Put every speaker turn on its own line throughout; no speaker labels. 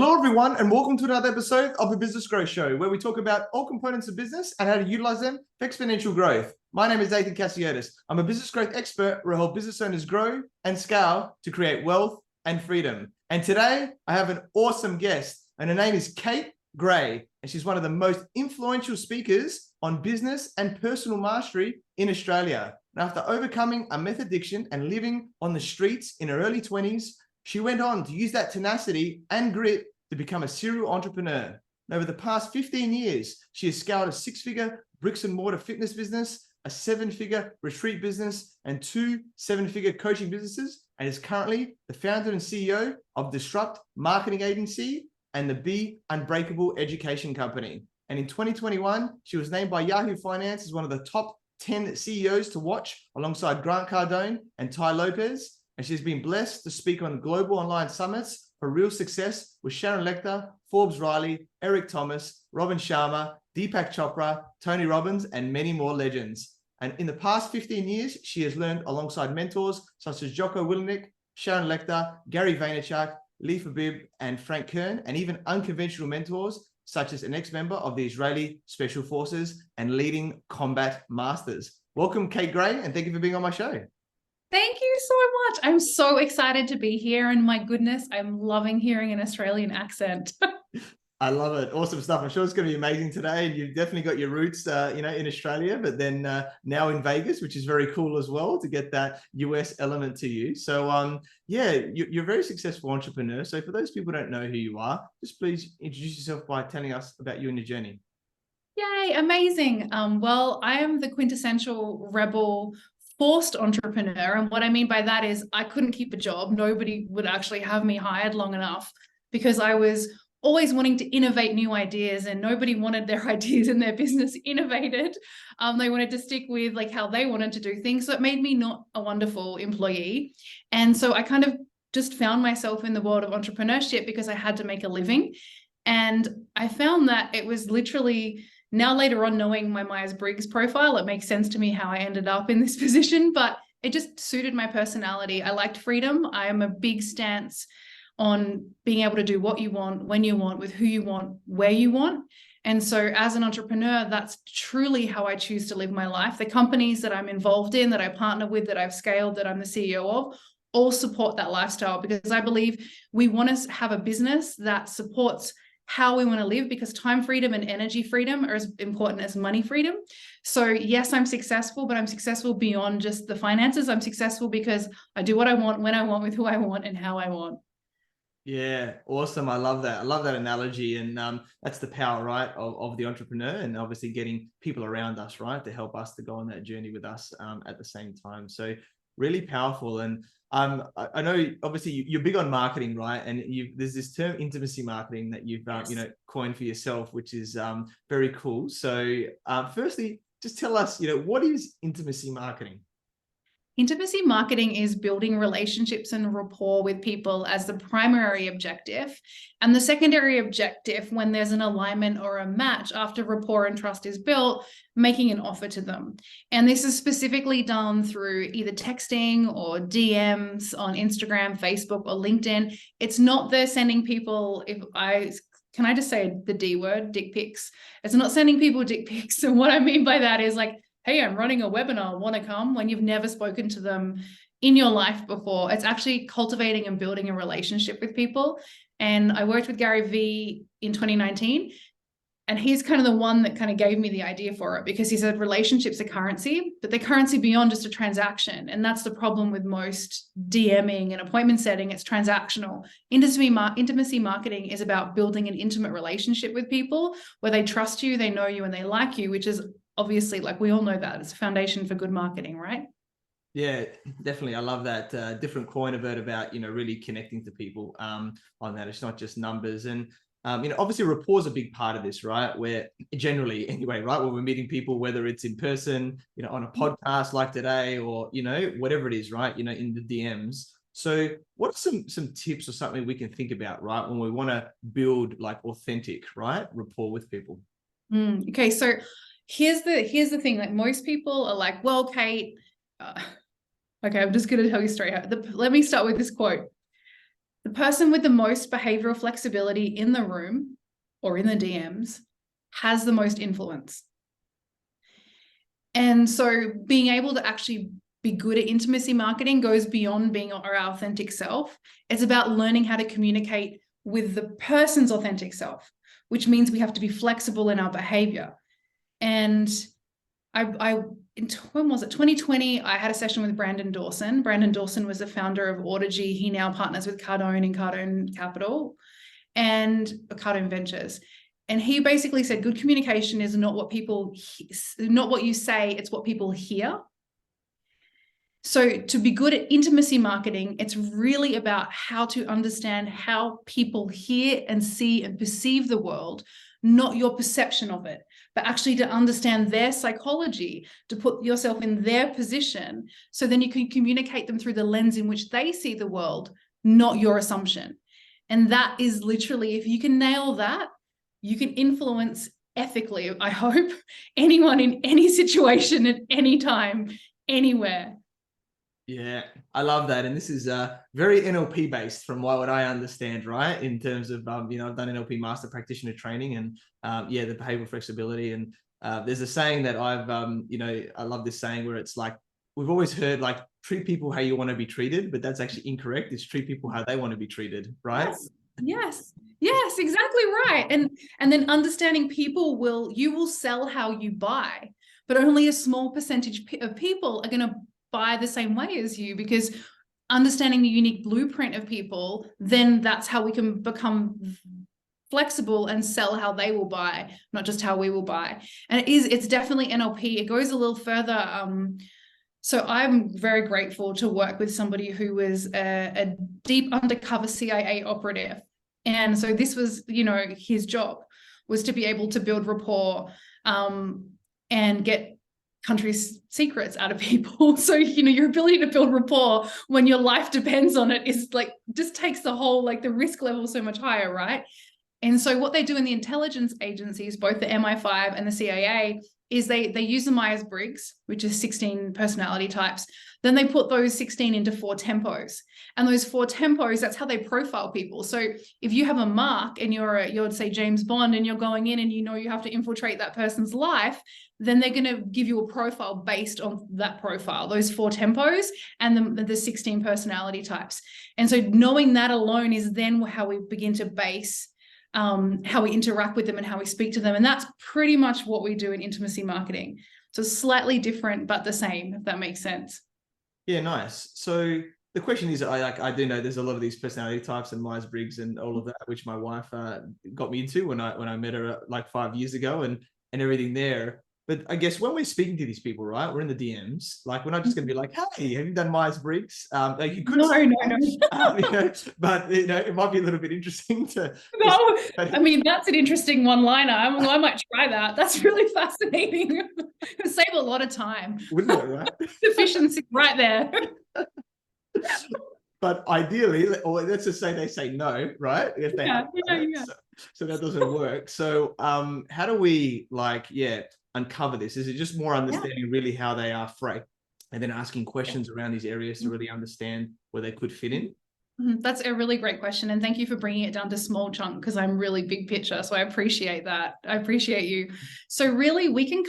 Hello, everyone, and welcome to another episode of the Business Growth Show, where we talk about all components of business and how to utilize them for exponential growth. My name is Athin Cassiotis. I'm a business growth expert where I help business owners grow and scale to create wealth and freedom. And today, I have an awesome guest, and her name is Kate Gray, and she's one of the most influential speakers on business and personal mastery in Australia. And after overcoming a meth addiction and living on the streets in her early 20s, she went on to use that tenacity and grit to become a serial entrepreneur. And over the past 15 years, she has scaled a 6-figure bricks and mortar fitness business, a 7-figure retreat business, and 2 7-figure coaching businesses, and is currently the founder and CEO of Disrupt Marketing Agency and the Be Unbreakable Education Company. And in 2021, she was named by Yahoo Finance as one of the top 10 CEOs to watch alongside Grant Cardone and Lopez. And she's been blessed to speak on global online summits for real success with Sharon Lechter, Forbes Riley, Tomas, Sharma, Deepak Chopra, Tony Robbins, and many more legends. And in the past 15 years, she has learned alongside mentors such as Jocko Willinick, Sharon Lechter, Vaynerchuk, Leif Babib, and Kern, and even unconventional mentors such as an ex-member of the Israeli Special Forces and leading combat masters. Welcome, Kate Gray, and thank you for being on my show.
Thank you so much. I'm so excited to be here. And my goodness, I'm loving hearing an Australian accent.
I love it. Awesome stuff. I'm sure it's going to be amazing today. And you've definitely got your roots, in Australia, but then now in Vegas, which is very cool as well to get that US element to you. So, you're a very successful entrepreneur. So for those people who don't know who you are, just please introduce yourself by telling us about you and your journey.
Yay, amazing. Well, I am the quintessential rebel forced entrepreneur. And what I mean by that is I couldn't keep a job. Nobody would actually have me hired long enough because I was always wanting to innovate new ideas, and nobody wanted their ideas in their business innovated. They wanted to stick with like how they wanted to do things. So it made me not a wonderful employee. And so I kind of just found myself in the world of entrepreneurship because I had to make a living. And I found that it was literally, now later on knowing my Myers-Briggs profile, it makes sense to me how I ended up in this position, but it just suited my personality. I liked freedom. I am a big stance on being able to do what you want, when you want, with who you want, where you want. And so as an entrepreneur, that's truly how I choose to live my life. The companies that I'm involved in, that I partner with, that I've scaled, that I'm the CEO of, all support that lifestyle, because I believe we want to have a business that supports how we want to live, because time freedom and energy freedom are as important as money freedom. So yes, I'm successful, but I'm successful beyond just the finances. I'm successful because I do what I want, when I want, with who I want, and how I want.
Yeah, awesome. I love that. I love that analogy. And that's the power, right, of the entrepreneur, and obviously getting people around us, right, to help us to go on that journey with us at the same time. So really powerful. And I know obviously you're big on marketing, right? And there's this term intimacy marketing that you've
Yes.
coined for yourself, which is very cool. So firstly, just tell us, what is intimacy marketing?
Intimacy marketing is building relationships and rapport with people as the primary objective. And the secondary objective, when there's an alignment or a match after rapport and trust is built, making an offer to them. And this is specifically done through either texting or DMs on Instagram, Facebook, or LinkedIn. It's not the sending people, can I just say the D word, dick pics? It's not sending people dick pics. And what I mean by that is like, hey, I'm running a webinar, want to come, when you've never spoken to them in your life before. It's actually cultivating and building a relationship with people. And I worked with Gary Vee in 2019, and he's kind of the one that kind of gave me the idea for it, because he said relationships are currency, but they're currency beyond just a transaction. And that's the problem with most DMing and appointment setting. It's transactional. Intimacy marketing is about building an intimate relationship with people where they trust you, they know you, and they like you, which is obviously, like, we all know that it's a foundation for good marketing, right?
Yeah, definitely. I love that different coin of it about, really connecting to people on that. It's not just numbers. And, obviously rapport is a big part of this, right? Where generally anyway, right, when we're meeting people, whether it's in person, on a podcast like today, or, whatever it is, right, in the DMs. So what are some tips or something we can think about, right, when we want to build like authentic, right, rapport with people?
Okay, so here's the thing. Like, most people are like, well, Kate, okay, I'm just going to tell you straight out. Let me start with this quote. The person with the most behavioral flexibility in the room or in the DMs has the most influence. And so being able to actually be good at intimacy marketing goes beyond being our authentic self. It's about learning how to communicate with the person's authentic self, which means we have to be flexible in our behavior. And when was it? 2020, I had a session with Brandon Dawson. Brandon Dawson was the founder of Autorgy. He now partners with Cardone and Cardone Capital and Cardone Ventures. And he basically said, good communication is not what you say, it's what people hear. So to be good at intimacy marketing, it's really about how to understand how people hear and see and perceive the world, not your perception of it, but actually to understand their psychology, to put yourself in their position, so then you can communicate them through the lens in which they see the world, not your assumption. And that is literally, if you can nail that, you can influence ethically, I hope, anyone in any situation at any time, anywhere.
Yeah, I love that. And this is very NLP based from what I understand, right? In terms of, I've done NLP master practitioner training and the behavioral flexibility. And there's a saying that I love this saying where it's like, we've always heard like, treat people how you want to be treated, but that's actually incorrect. It's treat people how they want to be treated, right?
Yes, exactly right. And then understanding you will sell how you buy, but only a small percentage of people are going to buy the same way as you, because understanding the unique blueprint of people, then that's how we can become flexible and sell how they will buy, not just how we will buy. And it's definitely NLP. It goes a little further. So I'm very grateful to work with somebody who was a deep undercover CIA operative. And so this was, his job was to be able to build rapport and get country's secrets out of people. So, your ability to build rapport when your life depends on it is like, just takes the whole, like the risk level so much higher, right? And so what they do in the intelligence agencies, both the MI5 and the CIA, is they use the Myers-Briggs, which is 16 personality types. Then they put those 16 into 4 tempos. And those 4 tempos, that's how they profile people. So if you have a mark and you're say James Bond, and you're going in and you have to infiltrate that person's life, then they're going to give you a profile based on that profile, those 4 tempos and the 16 personality types. And so knowing that alone is then how we begin to base how we interact with them and how we speak to them. And that's pretty much what we do in intimacy marketing. So slightly different, but the same, if that makes sense.
Yeah, nice. So the question is, I do know there's a lot of these personality types and Myers-Briggs and all of that, which my wife got me into when I met her like 5 years ago and everything there. But I guess when we're speaking to these people, right, we're in the DMs, like we're not just going to be like, hey, have you done Myers-Briggs? Like you could
No.
But it might be a little bit interesting to.
No, I mean, that's an interesting one-liner. I might try that. That's really fascinating. It would save a lot of time.
Wouldn't it, right?
Efficiency right there.
But ideally, or let's just say they say no, right? If they so that doesn't work. So how do we uncover this? Is it just more understanding really how they are framed and then asking questions around these areas to really understand where they could fit in?
That's a really great question. And thank you for bringing it down to small chunk, because I'm really big picture. So I appreciate that. I appreciate you. So really we can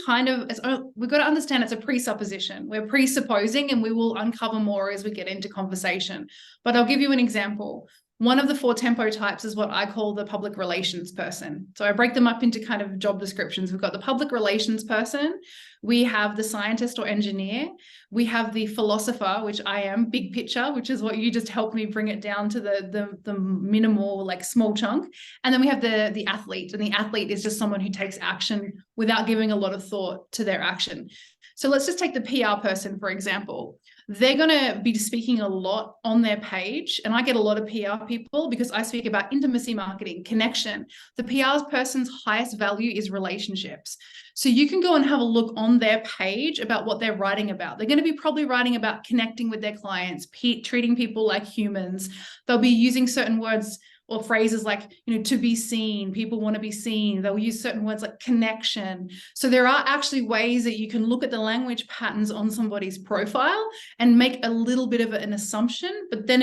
we've got to understand it's a presupposition. We're presupposing, and we will uncover more as we get into conversation. But I'll give you an example. One of the 4 tempo types is what I call the public relations person. So I break them up into kind of job descriptions. We've got the public relations person. We have the scientist or engineer. We have the philosopher, which I am, big picture, which is what you just helped me bring it down to the minimal, like small chunk. And then we have the athlete. And the athlete is just someone who takes action without giving a lot of thought to their action. So let's just take the PR person, for example. They're going to be speaking a lot on their page. And I get a lot of PR people because I speak about intimacy marketing, connection. The PR person's highest value is relationships. So you can go and have a look on their page about what they're writing about. They're going to be probably writing about connecting with their clients, treating people like humans. They'll be using certain words or phrases like, to be seen, people want to be seen. They'll use certain words like connection. So there are actually ways that you can look at the language patterns on somebody's profile and make a little bit of an assumption, but then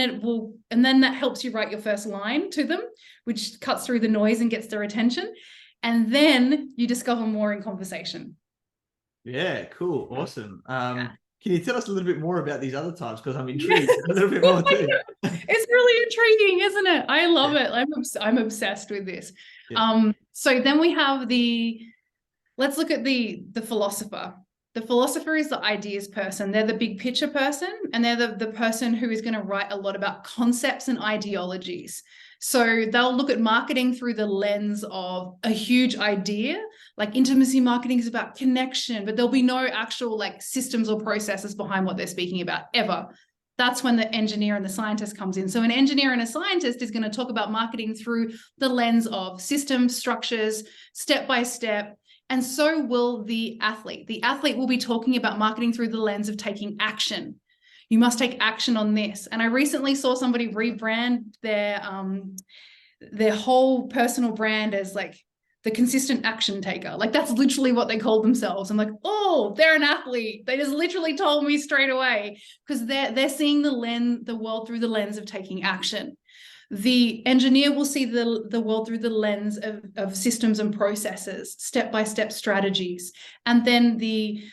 then that helps you write your first line to them, which cuts through the noise and gets their attention. And then you discover more in conversation.
Yeah, cool. Awesome. Can you tell us a little bit more about these other types? Because I'm intrigued a little bit more too.
It's really intriguing, isn't it? I love it. I'm obsessed with this. Yeah. So then we have let's look at the philosopher. The philosopher is the ideas person. They're the big picture person, and they're the person who is going to write a lot about concepts and ideologies. So they'll look at marketing through the lens of a huge idea, like intimacy marketing is about connection, but there'll be no actual like systems or processes behind what they're speaking about ever. That's when the engineer and the scientist comes in. So an engineer and a scientist is going to talk about marketing through the lens of systems, structures, step by step. And so will the athlete. The athlete will be talking about marketing through the lens of taking action. You must take action on this. And I recently saw somebody rebrand their whole personal brand as like the consistent action taker. Like that's literally what they called themselves. I'm like, oh, they're an athlete. They just literally told me straight away, because they're seeing the world through the lens of taking action. The engineer will see the world through the lens of systems and processes, step-by-step strategies. And then the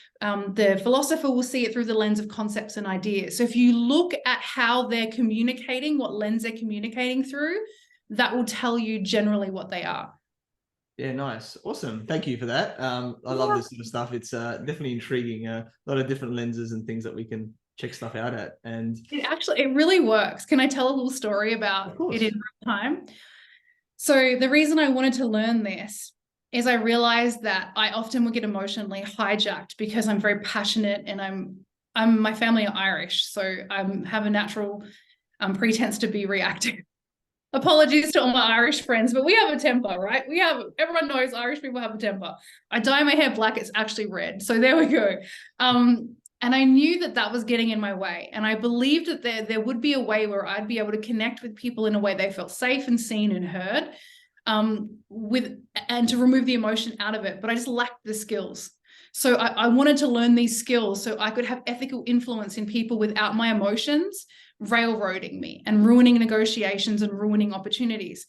philosopher will see it through the lens of concepts and ideas. So if you look at how they're communicating, what lens they're communicating through, that will tell you generally what they are.
Yeah, nice. Awesome. Thank you for that. I love this sort of stuff. It's definitely intriguing. A lot of different lenses and things that we can check stuff out at. And
it really works. Can I tell a little story about it in real time? So the reason I wanted to learn this is I realized that I often would get emotionally hijacked because I'm very passionate, and my family are Irish, so I have a natural pretense to be reactive. Apologies to all my Irish friends, but we have a temper, right? Everyone knows Irish people have a temper. I dye my hair black, it's actually red. So there we go. And I knew that was getting in my way. And I believed that there would be a way where I'd be able to connect with people in a way they felt safe and seen and heard, and to remove the emotion out of it. But I just lacked the skills. So I wanted to learn these skills so I could have ethical influence in people without my emotions railroading me and ruining negotiations and ruining opportunities.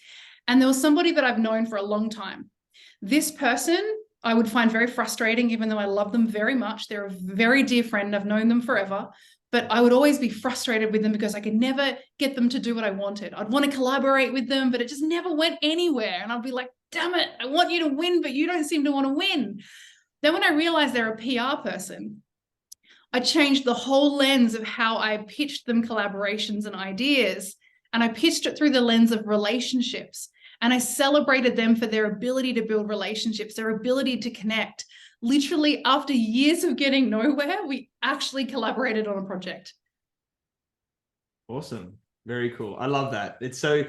And there was somebody that I've known for a long time. This person I would find very frustrating, even though I love them very much. They're a very dear friend. I've known them forever, but I would always be frustrated with them because I could never get them to do what I wanted. I'd want to collaborate with them, but it just never went anywhere. And I'd be like, damn it, I want you to win, but you don't seem to want to win. Then when I realized they're a PR person, I changed the whole lens of how I pitched them collaborations and ideas. And I pitched it through the lens of relationships. And I celebrated them for their ability to build relationships, their ability to connect. Literally, after years of getting nowhere, we actually collaborated on a project.
Awesome. Very cool. I love that. It's so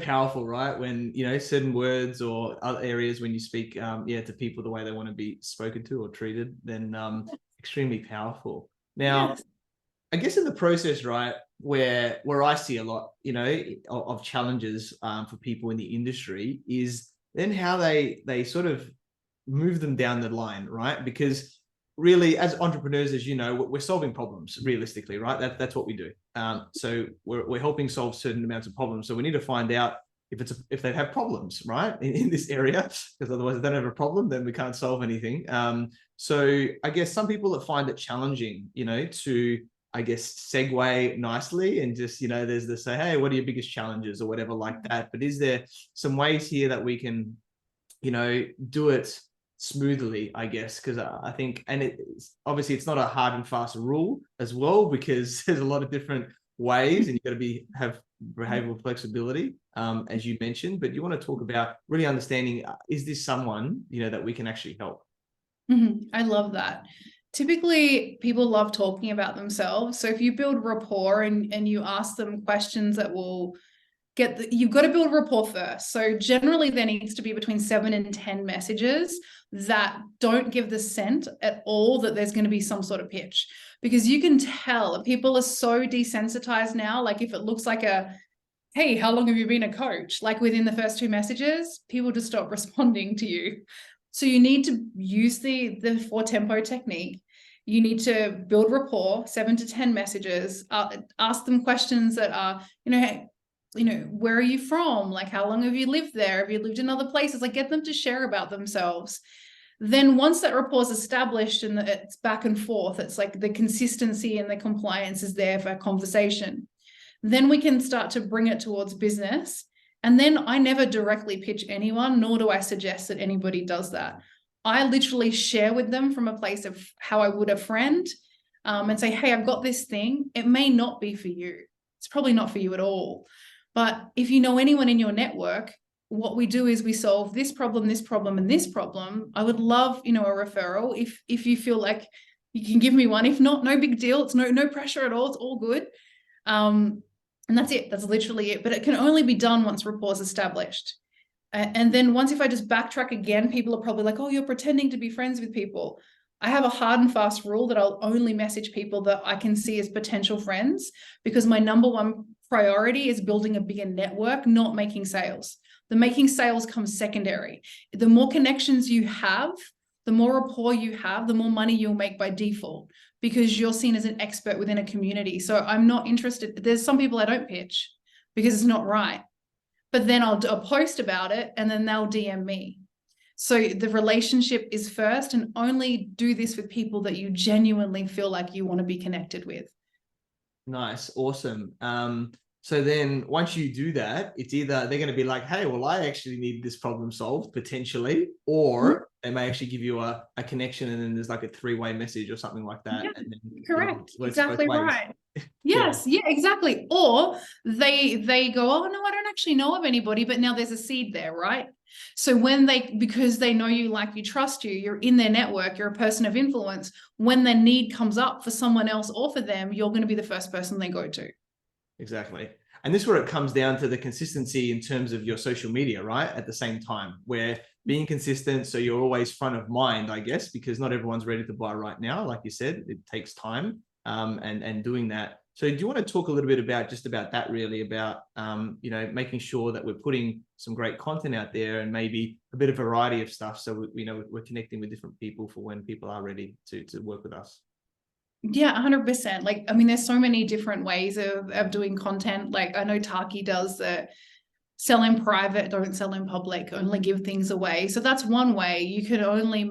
powerful, right? When, certain words or other areas when you speak, to people the way they want to be spoken to or treated, then extremely powerful. Now, yes. I guess in the process, right, where I see a lot, of challenges for people in the industry is then how they sort of move them down the line, right? Because really, as entrepreneurs, as you know, we're solving problems realistically, right? That's what we do. So we're helping solve certain amounts of problems. So we need to find out if they have problems, right, in this area, because otherwise, if they don't have a problem, then we can't solve anything. So I guess some people that find it challenging, to segue nicely and just, there's the say, hey, what are your biggest challenges or whatever like that. But is there some ways here that we can, do it smoothly, I guess? Because I think, and obviously it's not a hard and fast rule as well, because there's a lot of different ways and you've got to have behavioral flexibility, as you mentioned, but you want to talk about really understanding, is this someone, that we can actually help?
Mm-hmm. I love that. Typically, people love talking about themselves. So if you build rapport and you ask them questions that will you've got to build rapport first. So generally there needs to be between 7 and 10 messages that don't give the scent at all that there's going to be some sort of pitch, because you can tell people are so desensitized now. Like if it looks like a hey, how long have you been a coach? Like within the first 2 messages, people just stop responding to you. So you need to use the 4 tempo technique. You need to build rapport, 7 to 10 messages, ask them questions that are, hey, where are you from? Like, how long have you lived there? Have you lived in other places? Like, get them to share about themselves. Then once that rapport is established and it's back and forth, it's like the consistency and the compliance is there for conversation. Then we can start to bring it towards business. And then I never directly pitch anyone, nor do I suggest that anybody does that. I literally share with them from a place of how I would a friend, and say, hey, I've got this thing. It may not be for you. It's probably not for you at all. But if you know anyone in your network, what we do is we solve this problem, and this problem. I would love, a referral if you feel like you can give me one. If not, no big deal. It's no pressure at all. It's all good. And that's it. That's literally it. But it can only be done once rapport is established. And then once, if I just backtrack again, people are probably like, oh, you're pretending to be friends with people. I have a hard and fast rule that I'll only message people that I can see as potential friends, because my number one priority is building a bigger network, not making sales. The making sales comes secondary. The more connections you have, the more rapport you have, the more money you'll make by default, because you're seen as an expert within a community. So I'm not interested. There's some people I don't pitch because it's not right. But then I'll post about it and then they'll DM me. So the relationship is first, and only do this with people that you genuinely feel like you want to be connected with.
Nice. Awesome. So then once you do that, it's either they're going to be like, hey, well, I actually need this problem solved potentially, or they may actually give you a connection, and then there's like a 3-way message or something like that.
Yeah,
and then,
correct. Exactly right.
Yeah.
Yes, yeah, exactly. Or they go, oh no, I don't actually know of anybody, but now there's a seed there, right? So because they know you, like you, trust you, you're in their network, you're a person of influence. When their need comes up for someone else or for them, you're going to be the first person they go to.
Exactly. And this is where it comes down to the consistency in terms of your social media, right? At the same time, where being consistent, so you're always front of mind, I guess, because not everyone's ready to buy right now. Like you said, it takes time, and doing that. So do you want to talk a little bit about that, really, about, making sure that we're putting some great content out there and maybe a bit of variety of stuff, so we're connecting with different people for when people are ready to work with us?
Yeah, 100%. Like, I mean, there's so many different ways of doing content. Like, I know Taki does the sell in private, don't sell in public, only give things away. So that's one way. You could only,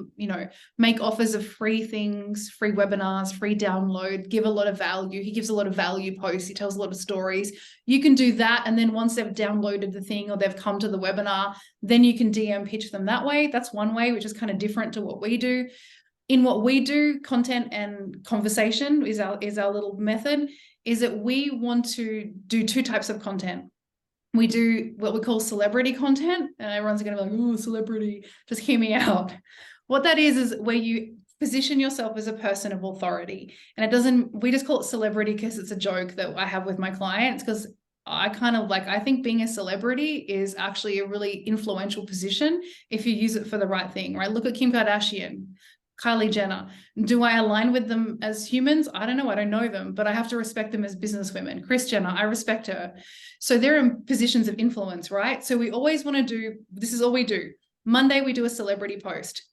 make offers of free things, free webinars, free download, give a lot of value. He gives a lot of value posts. He tells a lot of stories. You can do that. And then once they've downloaded the thing or they've come to the webinar, then you can DM pitch them that way. That's one way, which is kind of different to what we do. In what we do, content and conversation is our little method, is that we want to do 2 types of content. We do what we call celebrity content, and everyone's going to be like, oh, celebrity, just hear me out. What that is where you position yourself as a person of authority. And we just call it celebrity because it's a joke that I have with my clients, because I think being a celebrity is actually a really influential position if you use it for the right thing, right? Look at Kim Kardashian, Kylie Jenner. Do I align with them as humans? I don't know. I don't know them, but I have to respect them as businesswomen. Kris Jenner, I respect her. So they're in positions of influence, right? So we always want to this is all we do. Monday, we do a celebrity post.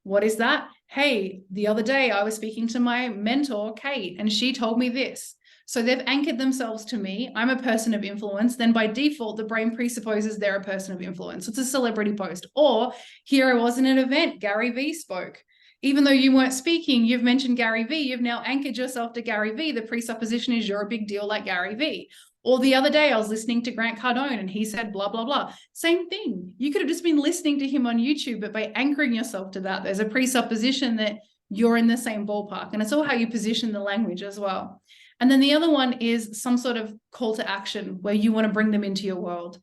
What is that? Hey, the other day I was speaking to my mentor, Kate, and she told me this. So they've anchored themselves to me. I'm a person of influence. Then by default, the brain presupposes they're a person of influence. So it's a celebrity post. Or here I was in an event, Gary Vee spoke. Even though you weren't speaking, you've mentioned Gary Vee. You've now anchored yourself to Gary Vee. The presupposition is you're a big deal like Gary Vee. Or the other day I was listening to Grant Cardone and he said blah, blah, blah. Same thing. You could have just been listening to him on YouTube, but by anchoring yourself to that, there's a presupposition that you're in the same ballpark. And it's all how you position the language as well. And then the other one is some sort of call to action where you want to bring them into your world.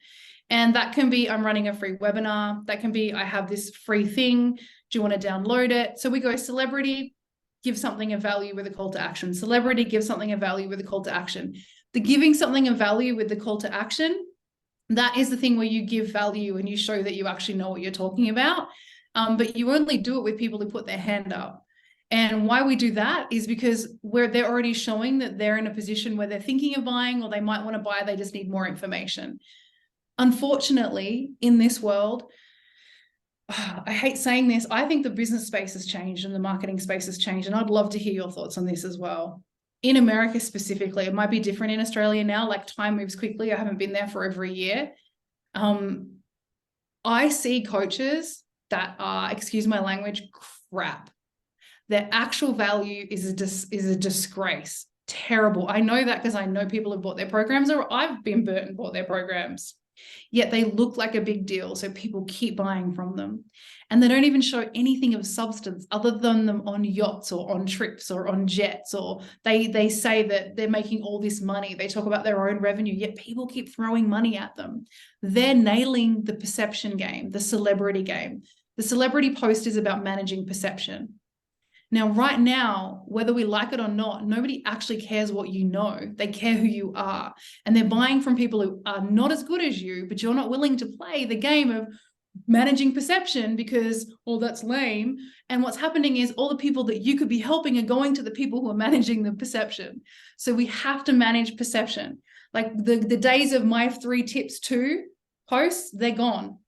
And that can be, I'm running a free webinar. That can be, I have this free thing. Do you want to download it? So we go celebrity, give something of value with a call to action. Celebrity, give something of value with a call to action. The giving something of value with the call to action, that is the thing where you give value and you show that you actually know what you're talking about. But you only do it with people who put their hand up. And why we do that is because they're already showing that they're in a position where they're thinking of buying, or they might want to buy, they just need more information. Unfortunately, in this world, I hate saying this, I think the business space has changed and the marketing space has changed. And I'd love to hear your thoughts on this as well. In America specifically, it might be different in Australia now, like time moves quickly. I haven't been there for over a year. I see coaches that are, excuse my language, crap. Their actual value is a disgrace. Terrible. I know that because I know people have bought their programs, or I've been burnt and bought their programs. Yet they look like a big deal, so people keep buying from them. And they don't even show anything of substance other than them on yachts or on trips or on jets, or they say that they're making all this money. They talk about their own revenue, yet people keep throwing money at them. They're nailing the perception game, the celebrity game. The celebrity post is about managing perception. Now, right now, whether we like it or not, nobody actually cares what you know. They care who you are. And they're buying from people who are not as good as you, but you're not willing to play the game of managing perception because, well, that's lame. And what's happening is all the people that you could be helping are going to the people who are managing the perception. So we have to manage perception. Like the days of my 3 tips to posts, they're gone.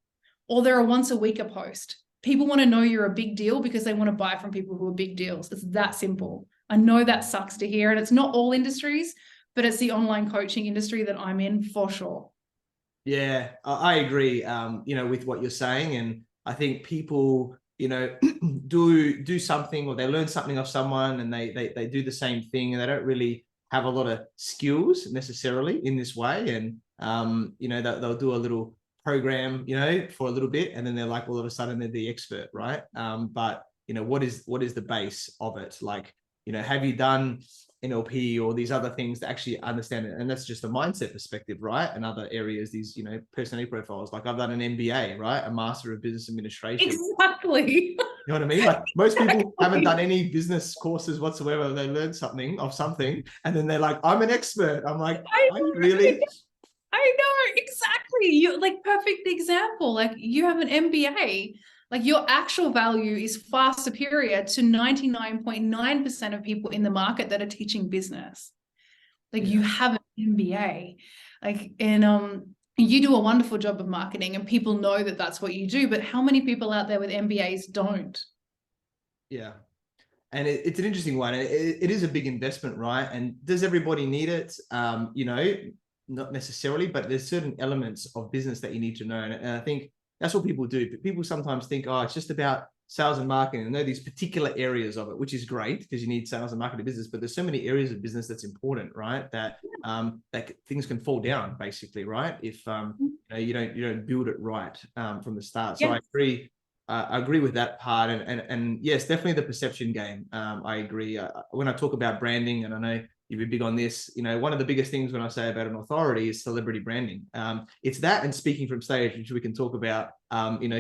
Or they're a once a week post. People want to know you're a big deal because they want to buy from people who are big deals. It's that simple. I know that sucks to hear, and it's not all industries, but it's the online coaching industry that I'm in for sure.
Yeah, I agree, with what you're saying. And I think people, do something, or they learn something off someone, and they do the same thing, and they don't really have a lot of skills necessarily in this way. And, they'll do a little program, for a little bit, and then they're like, all of a sudden they're the expert, right? But what is the base of it? Like, have you done NLP or these other things to actually understand it? And that's just a mindset perspective, right? And other areas, these personality profiles. Like I've done an MBA, right? A Master of Business Administration.
Exactly.
You know what I mean? Like most people haven't done any business courses whatsoever. They learn something, and then they're like, I'm an expert. I'm like, are you really?
I know, exactly. You like perfect example. Like you have an MBA, like your actual value is far superior to 99.9% of people in the market that are teaching business. Like you have an MBA, like, and you do a wonderful job of marketing, and people know that that's what you do. But how many people out there with MBAs don't?
Yeah. And it's an interesting one. It is a big investment, right? And does everybody need it? Not necessarily, but there's certain elements of business that you need to know. And I think that's what people do. But people sometimes think, oh, it's just about sales and marketing, and know these particular areas of it, which is great because you need sales and marketing business. But there's so many areas of business that's important, right? That things can fall down basically, right? If you don't build it right from the start. So I agree. I agree with that part, and yes, definitely the perception game. I agree. When I talk about branding, and I know you'd be big on this, one of the biggest things when I say about an authority is celebrity branding. It's that and speaking from stage, which we can talk about,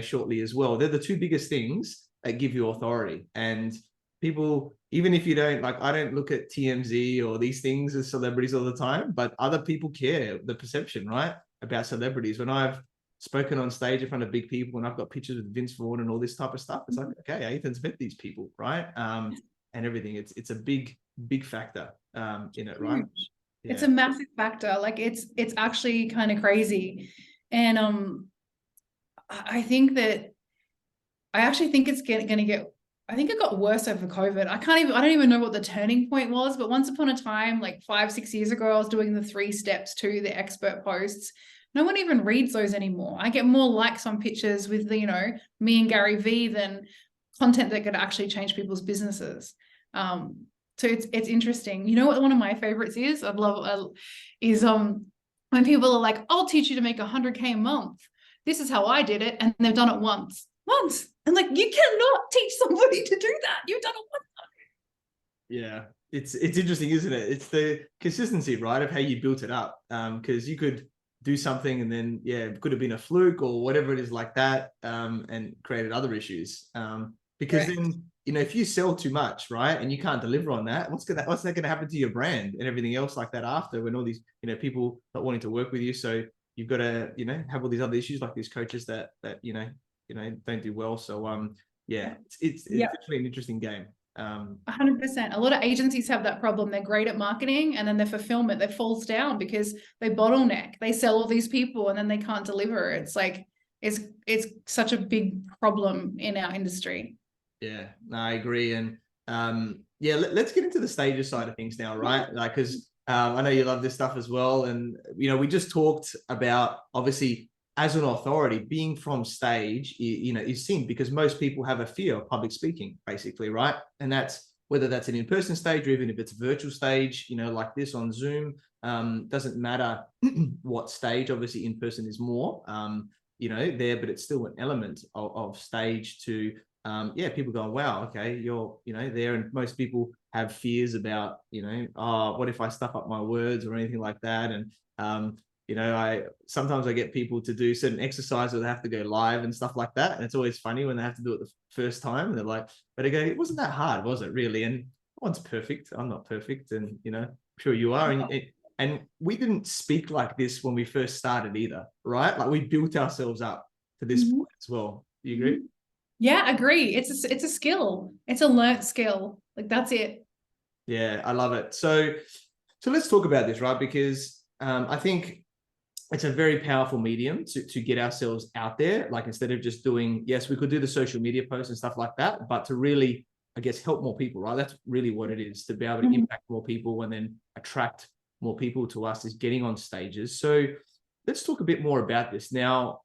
shortly as well. They're the 2 biggest things that give you authority. And people, even if you don't, like, I don't look at TMZ or these things as celebrities all the time, but other people care, the perception, right, about celebrities. When I've spoken on stage in front of big people and I've got pictures with Vince Vaughn and all this type of stuff, it's like, okay, Ethan's met these people, right? And everything. It's a big factor in it, right? Yeah.
It's a massive factor. Like it's actually kind of crazy. And I think that I actually think it's going to get, I think it got worse over COVID. I don't even know what the turning point was, but once upon a time, like 5-6 years ago, I was doing the 3 steps to the expert posts. No one even reads those anymore. I get more likes on pictures with me and Gary Vee than content that could actually change people's businesses. So it's interesting. You know what one of my favorites is? When people are like, I'll teach you to make 100K a month. This is how I did it. And they've done it once. And like, you cannot teach somebody to do that. You've done it once.
Yeah. It's interesting, isn't it? It's the consistency, right, of how you built it up. Because you could do something and then, it could have been a fluke or whatever it is like that, and created other issues. Because then, if you sell too much, right, and you can't deliver on that, what's that going to happen to your brand and everything else like that after, when all these, people not wanting to work with you? So you've got to, have all these other issues, like these coaches that don't do well. So it's definitely an interesting game.
100%. A lot of agencies have that problem. They're great at marketing, and then their fulfillment, they falls down because they bottleneck. They sell all these people and then they can't deliver. It's like, it's such a big problem in our industry.
Yeah, no, I agree. And yeah, let's get into the stages side of things now, right? Like, because I know you love this stuff as well. And, you know, we just talked about, obviously, as an authority, being from stage, you know, is seen because most people have a fear of public speaking, basically, right? And that's whether that's an in-person stage or even if it's a virtual stage, you know, like this on Zoom, doesn't matter what stage. Obviously, in-person is more, you know, there, but it's still an element of stage to, yeah, people going, wow, okay, you're, you know, there. And most people have fears about, you know, oh, what if I stuff up my words or anything like that? And, you know, sometimes I get people to do certain exercises where they have to go live and stuff like that. And it's always funny when they have to do it the first time. And they're like, but I go, it wasn't that hard, was it really? And no one's perfect. I'm not perfect. And, you know, I'm sure you are. And we didn't speak like this when we first started either, right? Like we built ourselves up to this point as well. Do you agree?
Yeah, agree. It's a skill. It's a learnt skill. Like that's it.
Yeah, I love it. So let's talk about this, right? Because I think it's a very powerful medium to get ourselves out there. Like instead of just doing, yes, we could do the social media posts and stuff like that, but to really, I guess, help more people, right? That's really what it is, to be able to impact more people and then attract more people to us, is getting on stages. So let's talk a bit more about this. Now,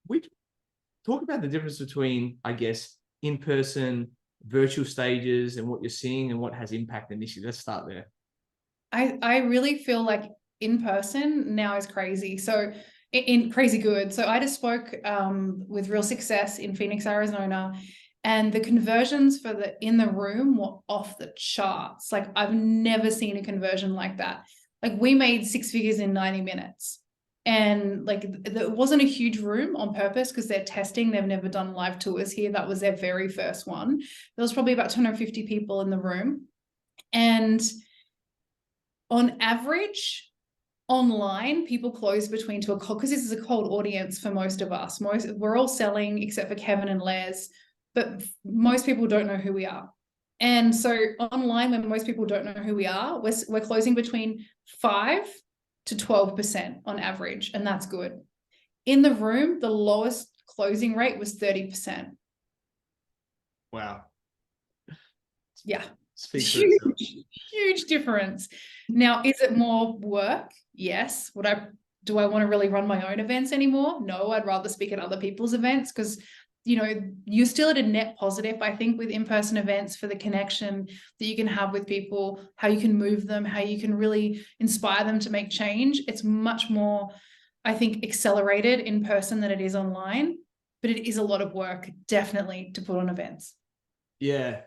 we talk about the difference between, I guess, in-person, virtual stages and what you're seeing and what has impact initially. Let's start there.
I really feel like in person now is crazy. So in crazy good. So I just spoke with Real Success in Phoenix, Arizona, and the conversions for the in the room were off the charts. Like I've never seen a conversion like that. Like we made 6 figures in 90 minutes. And like it wasn't a huge room on purpose because they're testing. They've never done live tours here. That was their very first one. There was probably about 250 people in the room. And on average, online, people close between to a cold, because this is a cold audience for most of us. We're all selling except for Kevin and Les, but most people don't know who we are. And so online, when most people don't know who we are, we're closing between 5 to 12% on average, and that's good. In the room, the lowest closing rate was 30%.
Wow.
Yeah. Huge difference. Now, is it more work? Yes. Do I want to really run my own events anymore? No, I'd rather speak at other people's events because, you know, you're still at a net positive, I think, with in-person events, for the connection that you can have with people, how you can move them, how you can really inspire them to make change. It's much more, I think, accelerated in person than it is online, but it is a lot of work, definitely, to put on events.
Yeah.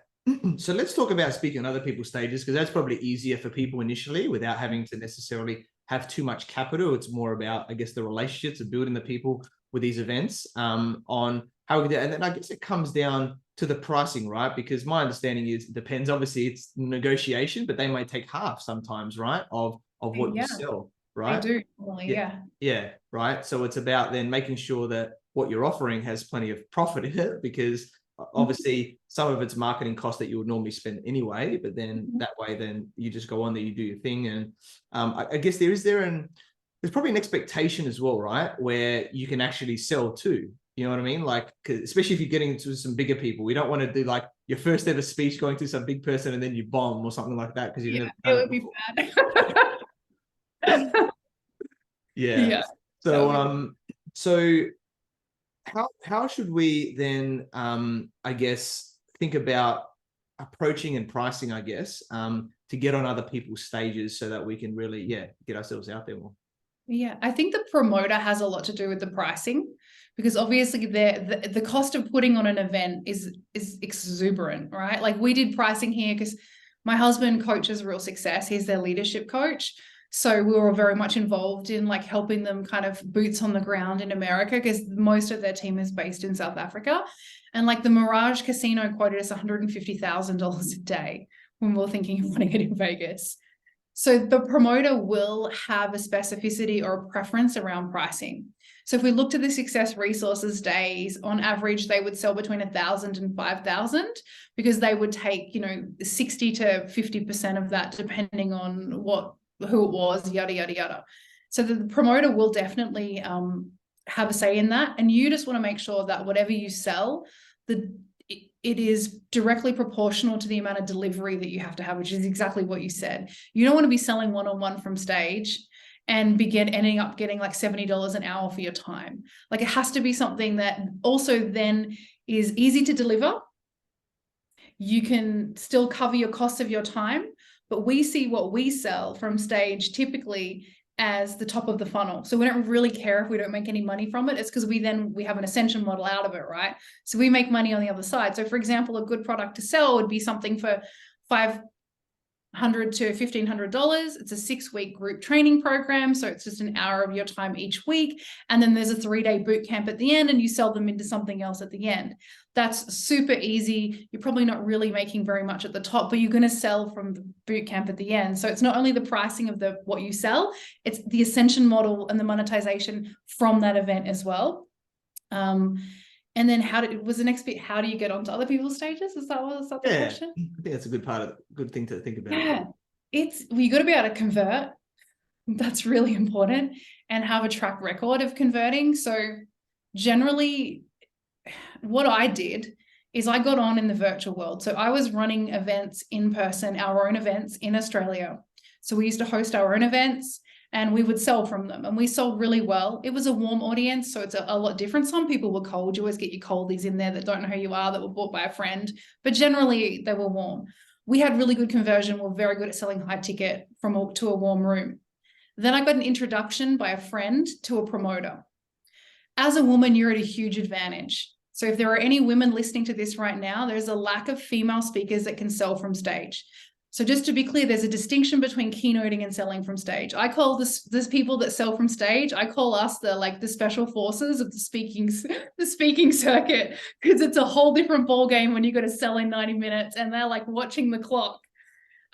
So let's talk about speaking on other people's stages, because that's probably easier for people initially without having to necessarily have too much capital. It's more about, I guess, the relationships of building the people with these events, on how we do. And then I guess it comes down to the pricing, right? Because my understanding is it depends. Obviously, it's negotiation, but they might take half sometimes, right, of what you sell, right?
They do. Well,
yeah, right. So it's about then making sure that what you're offering has plenty of profit in it, because obviously some of it's marketing costs that you would normally spend anyway, but then that way, then you just go on there, you do your thing. And I guess there's probably an expectation as well, right? Where you can actually sell too. You know what I mean? Like, especially if you're getting into some bigger people, we don't want to do like your first ever speech going to some big person and then you bomb or something like that, because you've never done it before.
Be bad.
Yeah. So how should we then, I guess, think about approaching and pricing, I guess, to get on other people's stages so that we can really, get ourselves out there more?
Yeah, I think the promoter has a lot to do with the pricing, because obviously the cost of putting on an event is exuberant, right? Like we did pricing here because my husband coaches Real Success. He's their leadership coach. So we were very much involved in like helping them kind of boots on the ground in America, because most of their team is based in South Africa. And like the Mirage Casino quoted us $150,000 a day when we were thinking of running it in Vegas. So the promoter will have a specificity or a preference around pricing. So if we looked at the Success Resources days, on average, they would sell between 1,000 and 5,000 because they would take, 60 to 50% of that, depending on who it was, yada, yada, yada. So the promoter will definitely have a say in that. And you just want to make sure that whatever you sell, it is directly proportional to the amount of delivery that you have to have, which is exactly what you said. You don't want to be selling one-on-one from stage and ending up getting like $70 an hour for your time. Like, it has to be something that also then is easy to deliver. You can still cover your cost of your time, but we see what we sell from stage typically as the top of the funnel. So we don't really care if we don't make any money from it. It's because we have an ascension model out of it, right? So we make money on the other side. So for example, a good product to sell would be something for $500 to $1,500. It's a 6-week group training program. So it's just an hour of your time each week. And then there's a 3-day boot camp at the end, and you sell them into something else at the end. That's super easy. You're probably not really making very much at the top, but you're going to sell from the boot camp at the end. So it's not only the pricing of what you sell, it's the ascension model and the monetization from that event as well. And then was the next bit, how do you get onto other people's stages? Is that the question?
I think that's a good thing to think about.
Yeah, you got to be able to convert. That's really important, and have a track record of converting. So generally, what I did is I got on in the virtual world. So I was running events in person, our own events in Australia. So we used to host our own events and we would sell from them, and we sold really well. It was a warm audience, so it's a lot different. Some people were cold. You always get your coldies in there that don't know who you are, that were bought by a friend, but generally they were warm. We had really good conversion. We're very good at selling high ticket to a warm room. Then I got an introduction by a friend to a promoter. As a woman, you're at a huge advantage. So if there are any women listening to this right now, there's a lack of female speakers that can sell from stage. So just to be clear, there's a distinction between keynoting and selling from stage. I call this people that sell from stage, I call us the special forces of the speaking circuit, because it's a whole different ball game when you got to sell in 90 minutes and they're like watching the clock.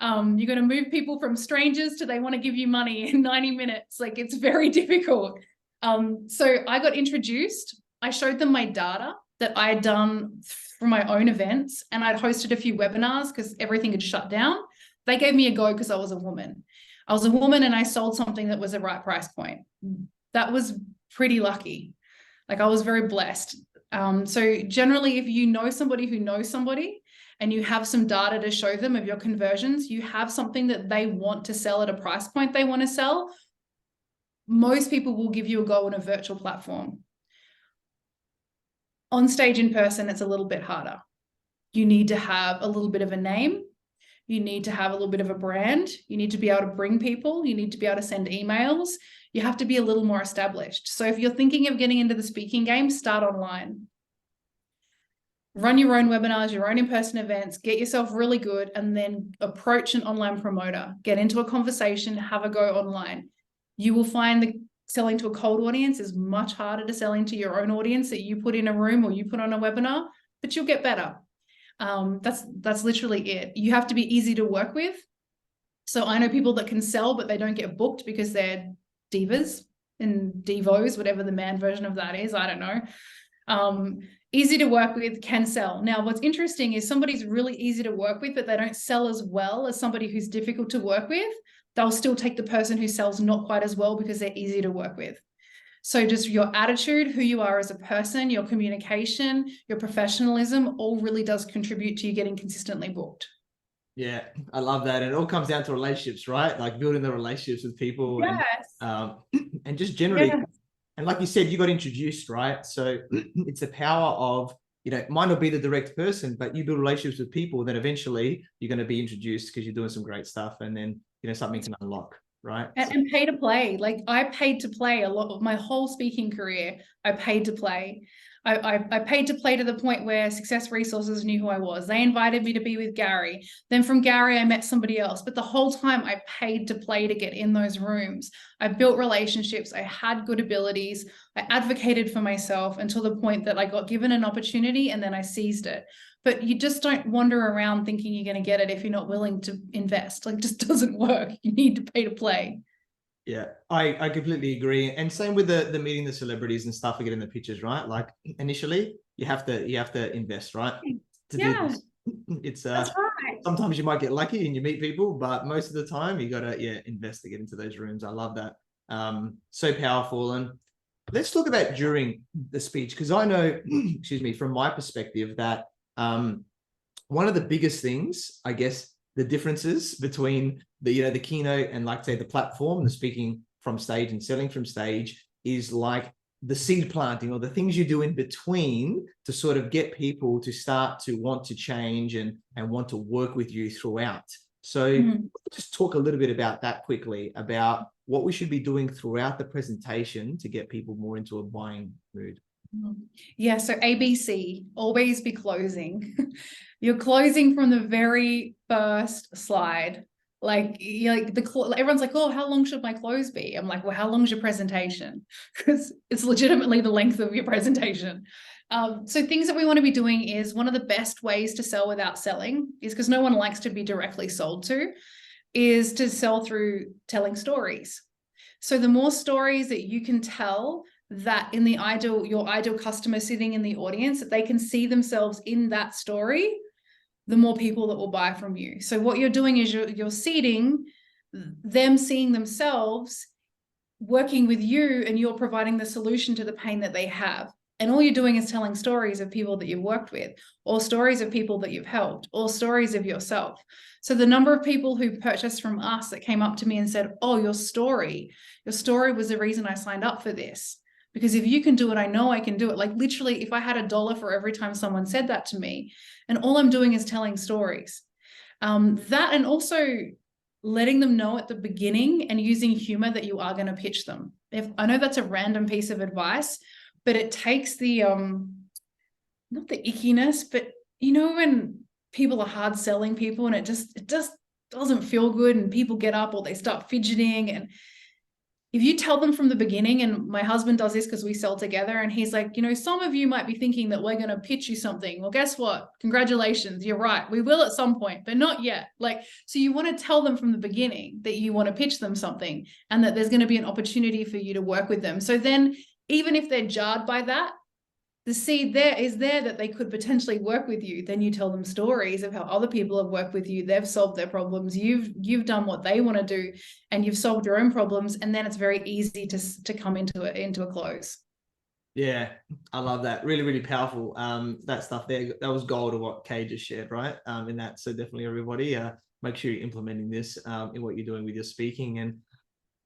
You're going to move people from strangers to they want to give you money in 90 minutes. Like, it's very difficult. So I got introduced. I showed them my data that I had done for my own events, and I'd hosted a few webinars because everything had shut down. They gave me a go because I was a woman. I was a woman and I sold something that was the right price point. That was pretty lucky. Like, I was very blessed. So generally, if you know somebody who knows somebody and you have some data to show them of your conversions, you have something that they want to sell at a price point they want to sell, most people will give you a go on a virtual platform. On stage in person, it's a little bit harder. You need to have a little bit of a name. You need to have a little bit of a brand. You need to be able to bring people. You need to be able to send emails. You have to be a little more established. So if you're thinking of getting into the speaking game, start online. Run your own webinars, your own in-person events, get yourself really good, and then approach an online promoter. Get into a conversation, have a go online. You will find that selling to a cold audience is much harder to selling to your own audience that you put in a room or you put on a webinar, but you'll get better. That's literally it. You have to be easy to work with. So I know people that can sell, but they don't get booked because they're divas and divos, whatever the man version of that is. I don't know. Easy to work with, can sell. Now, what's interesting is somebody's really easy to work with, but they don't sell as well as somebody who's difficult to work with. They'll still take the person who sells not quite as well because they're easy to work with. So just your attitude, who you are as a person, your communication, your professionalism, all really does contribute to you getting consistently booked.
Yeah, I love that. And it all comes down to relationships, right? Like building the relationships with people.
Yes.
And just generally,
yes.
And like you said, you got introduced, right? So it's the power of, it might not be the direct person, but you build relationships with people, then eventually you're going to be introduced because you're doing some great stuff, and then, something can unlock, right?
And pay to play. Like, I paid to play a lot of my whole speaking career. I paid to play. I paid to play to the point where Success Resources knew who I was. They invited me to be with Gary. Then from Gary, I met somebody else. But the whole time I paid to play to get in those rooms. I built relationships. I had good abilities. I advocated for myself until the point that I got given an opportunity and then I seized it. but you just don't wander around thinking you're going to get it if you're not willing to invest. Like, it just doesn't work. You need to pay to play.
Yeah, I completely agree. And same with the meeting the celebrities and stuff, to get in the pictures, right? Like, initially you have to invest, right? To do
Yeah,
this. It's
that's right.
sometimes you might get lucky and you meet people, but most of the time you gotta invest to get into those rooms. I love that. So powerful. And let's talk about during the speech, because I know, excuse me, from my perspective, that one of the biggest things, I guess, the differences between the keynote and, like, say, the platform, the speaking from stage and selling from stage, is like the seed planting, or the things you do in between to sort of get people to start to want to change and want to work with you throughout. So just talk a little bit about that quickly, about what we should be doing throughout the presentation to get people more into a buying mood.
Yeah, so ABC, always be closing. You're closing from the very first slide. Like, everyone's like, oh, how long should my close be? I'm like, well, how long is your presentation? Because it's legitimately the length of your presentation. So things that we want to be doing is, one of the best ways to sell without selling is, because no one likes to be directly sold to, is to sell through telling stories. So the more stories that you can tell, that in your ideal customer sitting in the audience, that they can see themselves in that story, the more people that will buy from you. So what you're doing is you're seeding them seeing themselves working with you, and you're providing the solution to the pain that they have. And all you're doing is telling stories of people that you've worked with, or stories of people that you've helped, or stories of yourself. So the number of people who purchased from us that came up to me and said, oh, your story was the reason I signed up for this. Because if you can do it, I know I can do it. Like, literally, if I had $1 for every time someone said that to me, and all I'm doing is telling stories. That, and also letting them know at the beginning and using humor that you are going to pitch them. I know that's a random piece of advice, but it takes the, not the ickiness, but when people are hard selling people and it just doesn't feel good, and people get up or they start fidgeting, and if you tell them from the beginning, and my husband does this because we sell together, and he's like, some of you might be thinking that we're going to pitch you something. Well, guess what? Congratulations. You're right. We will at some point, but not yet. So you want to tell them from the beginning that you want to pitch them something, and that there's going to be an opportunity for you to work with them. So then, even if they're jarred by that, the seed there is there that they could potentially work with you. Then you tell them stories of how other people have worked with you. They've solved their problems. You've done what they want to do, and you've solved your own problems. And then it's very easy to come into a close.
Yeah, I love that. Really, really powerful. That stuff there, that was gold of what Kay just shared, right? In that. So definitely, everybody, make sure you're implementing this in what you're doing with your speaking. And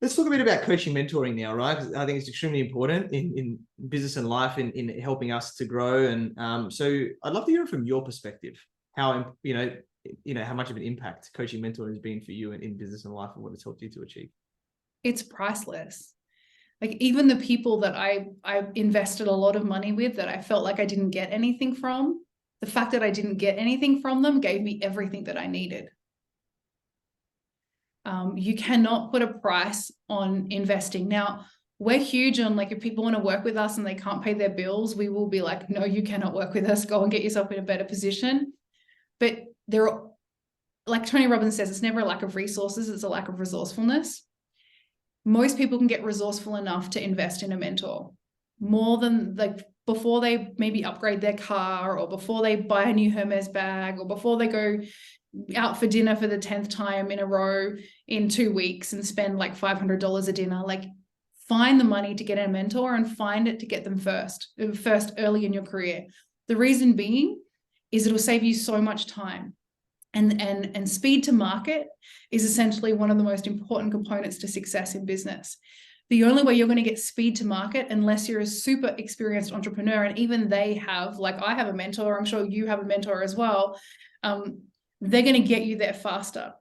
let's talk a bit about coaching, mentoring now, right? Because I think it's extremely important in business and life, in helping us to grow. And so I'd love to hear from your perspective, how how much of an impact coaching, mentoring has been for you in business and life, and what it's helped you to achieve.
It's priceless. Like, even the people that I invested a lot of money with, that I felt like I didn't get anything from, the fact that I didn't get anything from them gave me everything that I needed. You cannot put a price on investing. Now, we're huge on, like, if people want to work with us and they can't pay their bills, we will be like, no, you cannot work with us. Go and get yourself in a better position. But there are, like Tony Robbins says, it's never a lack of resources, it's a lack of resourcefulness. Most people can get resourceful enough to invest in a mentor, more than, like, before they maybe upgrade their car, or before they buy a new Hermes bag, or before they go out for dinner for the 10th time in a row in 2 weeks and spend like $500 a dinner. Like, find the money to get a mentor, and find it to get them first early in your career. The reason being is it'll save you so much time. And speed to market is essentially one of the most important components to success in business. The only way you're going to get speed to market, unless you're a super experienced entrepreneur, and even they have, like, I have a mentor, I'm sure you have a mentor as well, they're going to get you there faster,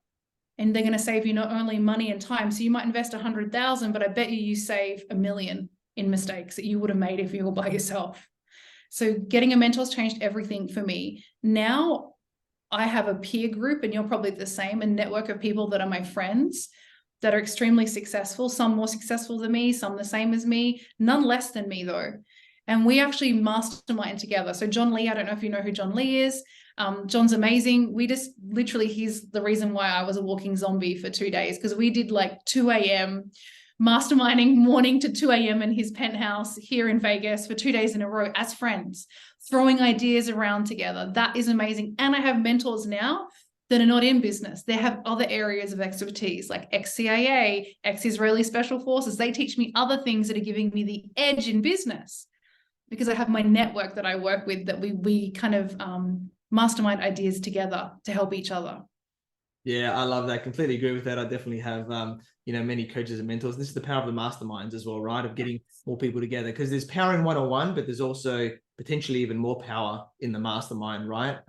and they're going to save you not only money and time. So you might invest 100,000, but I bet you save $1 million in mistakes that you would have made if you were by yourself. So getting a mentor's changed everything for me. Now I have a peer group, and you're probably the same, a network of people that are my friends that are extremely successful, some more successful than me, some the same as me, none less than me though. And we actually mastermind together. So John Lee, I don't know if you know who John Lee is. John's amazing. We just literally, he's the reason why I was a walking zombie for 2 days, because we did like 2 a.m. masterminding morning to 2 a.m. in his penthouse here in Vegas for 2 days in a row as friends, throwing ideas around together. That is amazing. And I have mentors now that are not in business. They have other areas of expertise, like ex-CIA, ex-Israeli Special Forces. They teach me other things that are giving me the edge in business, because I have my network that I work with, that we kind of mastermind ideas together to help each other.
Yeah, I love that. Completely agree with that. I definitely have, many coaches and mentors. This is the power of the masterminds as well, right? Of getting more people together, because there's power in one-on-one, but there's also potentially even more power in the mastermind, right?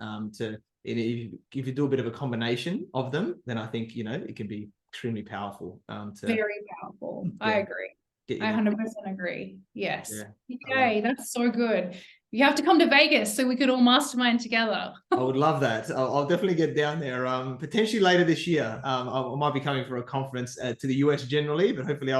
If you do a bit of a combination of them, then I think, it can be extremely powerful.
Very powerful. Yeah. I agree. I 100% agree. Yes. Yeah. Yay, that's so good. You have to come to Vegas so we could all mastermind together.
I would love that. I'll definitely get down there. Potentially later this year. I might be coming for a conference to the US generally, but hopefully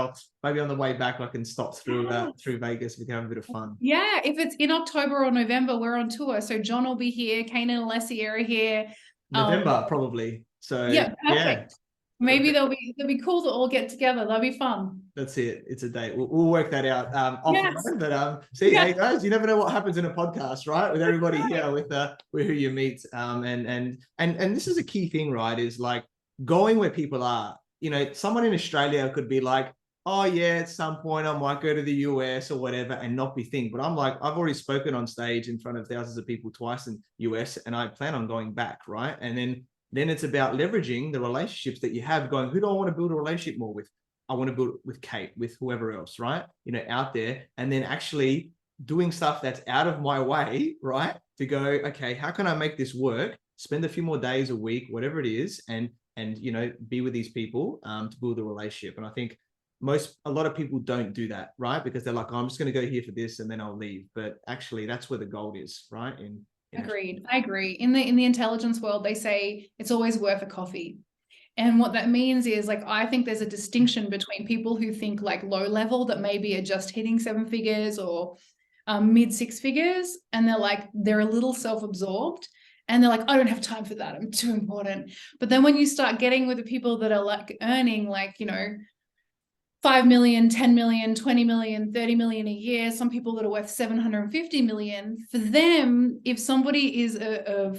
maybe on the way back I can stop through Vegas. We can have a bit of fun.
Yeah, if it's in October or November, we're on tour. So John will be here, Kane and Alessi are here.
November probably. So
yeah, perfect.
Yeah.
Maybe they'll be cool to all get together. That'll be fun.
That's it. It's a date. We'll work that out offline. But hey guys, you never know what happens in a podcast, right? With everybody here, with who you meet. And this is a key thing, right? Is like going where people are. Someone in Australia could be like, oh yeah, at some point I might go to the US or whatever and not be thinking. But I'm like, I've already spoken on stage in front of thousands of people twice in US, and I plan on going back, right? And then it's about leveraging the relationships that you have, going, who do I want to build a relationship more with? I want to build it with Kate, with whoever else, right? Out there, and then actually doing stuff that's out of my way, right? To go, okay, how can I make this work? Spend a few more days a week, whatever it is, and be with these people to build a relationship. And I think a lot of people don't do that, right? Because they're like, oh, I'm just going to go here for this and then I'll leave. But actually, that's where the gold is, right?
Agreed. I agree. In the intelligence world, they say it's always worth a coffee. And what that means is, like, I think there's a distinction between people who think like low level, that maybe are just hitting 7 figures or mid 6 figures. And they're a little self-absorbed. And they're like, I don't have time for that. I'm too important. But then when you start getting with the people that are like earning 5 million, 10 million, 20 million, 30 million a year, some people that are worth 750 million, for them, if somebody is an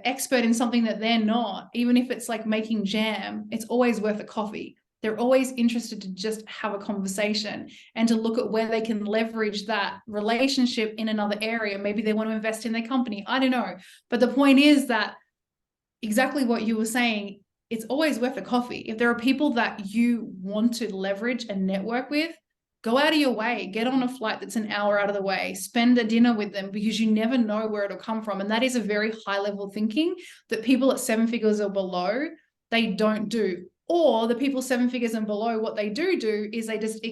expert in something that they're not, even if it's like making jam, it's always worth a coffee. They're always interested to just have a conversation and to look at where they can leverage that relationship in another area. Maybe they want to invest in their company. I don't know. But the point is that exactly what you were saying, it's always worth a coffee. If there are people that you want to leverage and network with, go out of your way, get on a flight that's an hour out of the way, spend a dinner with them, because you never know where it'll come from. And that is a very high level thinking that people at 7 figures or below, they don't do. Or the people 7 figures and below, what they do is they just,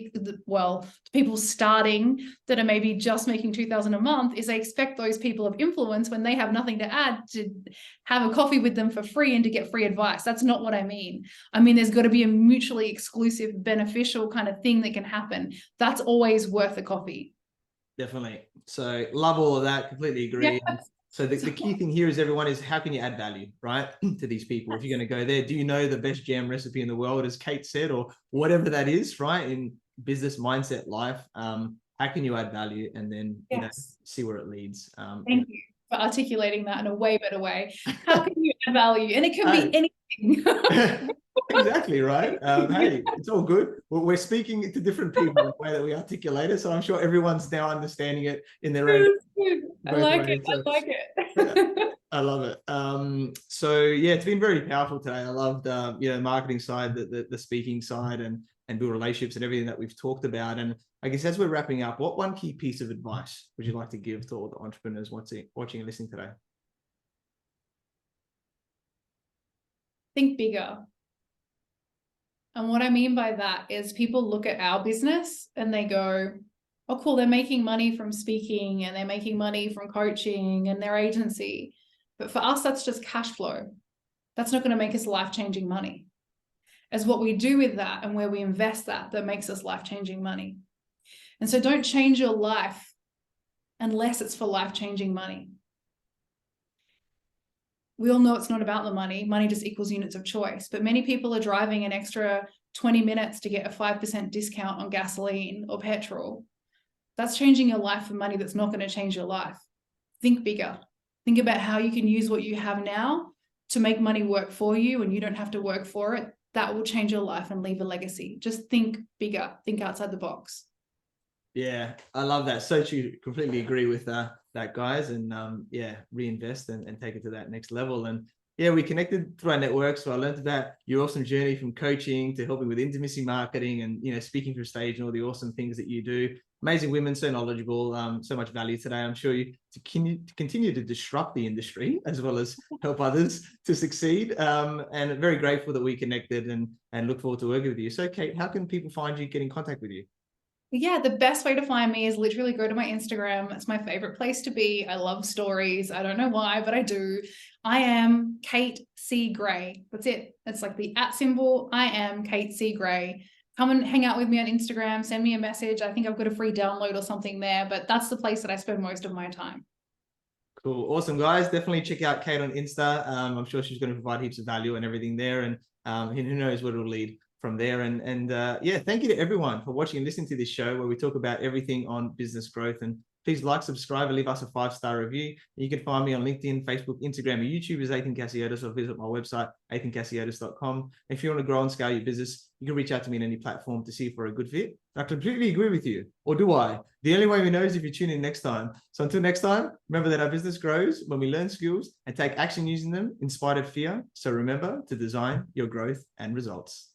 people starting that are maybe just making 2,000 a month, is they expect those people of influence, when they have nothing to add, to have a coffee with them for free and to get free advice. That's not what I mean. I mean, there's got to be a mutually exclusive, beneficial kind of thing that can happen. That's always worth a coffee.
Definitely. So love all of that. Completely agree.
Yeah.
So the key thing here is, everyone, is how can you add value, right, to these people? If you're going to go there, do you know the best jam recipe in the world, as Kate said, or whatever that is, right? In business, mindset, life, how can you add value, and then see where it leads?
Thank you for articulating that in a way better way. How can you add value? And it can be anything.
Exactly, right? Hey, it's all good. We're speaking to different people in the way that we articulate it, so I'm sure everyone's now understanding it in their own.
I like it.
I love it. So yeah, it's been very powerful today. I loved the marketing side, the speaking side, and build relationships and everything that we've talked about. And I guess as we're wrapping up, what one key piece of advice would you like to give to all the entrepreneurs watching and listening today?
Think bigger. And what I mean by that is, people look at our business and they go, oh, cool, they're making money from speaking and they're making money from coaching and their agency. But for us, that's just cash flow. That's not going to make us life-changing money. As what we do with that and where we invest that makes us life-changing money. And so don't change your life unless it's for life-changing money. we all know it's not about the money. Money just equals units of choice. But many people are driving an extra 20 minutes to get a 5% discount on gasoline or petrol. That's changing your life for money that's not going to change your life. Think bigger. Think about how you can use what you have now to make money work for you, and you don't have to work for it. That will change your life and leave a legacy. Just think bigger. Think outside the box.
Yeah, I love that. So true. Completely agree with that, guys. And yeah, reinvest and take it to that next level. And yeah, we connected through our network. So I learned about your awesome journey from coaching to helping with intimacy marketing and, you know, speaking from stage and all the awesome things that you do. Amazing women, so knowledgeable, so much value today. I'm sure you continue to disrupt the industry as well as help others to succeed. And very grateful that we connected and look forward to working with you. So Kate, how can people find you, get in contact with you?
Yeah, the best way to find me is literally go to my Instagram. It's my favorite place to be. I love stories. I don't know why, but I do. I am Kate C. Gray. That's it. It's like the @ symbol. I am Kate C. Gray. Come and hang out with me on Instagram. Send me a message. I think I've got a free download or something there, but that's the place that I spend most of my time.
Cool. Awesome, guys. Definitely check out Kate on Insta. I'm sure she's going to provide heaps of value and everything there. And who knows what it'll lead from there. And yeah, thank you to everyone for watching and listening to this show where we talk about everything on business growth. And please like, subscribe, and leave us a 5-star review. You can find me on LinkedIn, Facebook, Instagram, and YouTube as Athin Cassiotis, or visit my website, athincassiotis.com. If you want to grow and scale your business, you can reach out to me on any platform to see if we're a good fit. I completely agree with you. Or do I? The only way we know is if you tune in next time. So until next time, remember that our business grows when we learn skills and take action using them in spite of fear. So remember to design your growth and results.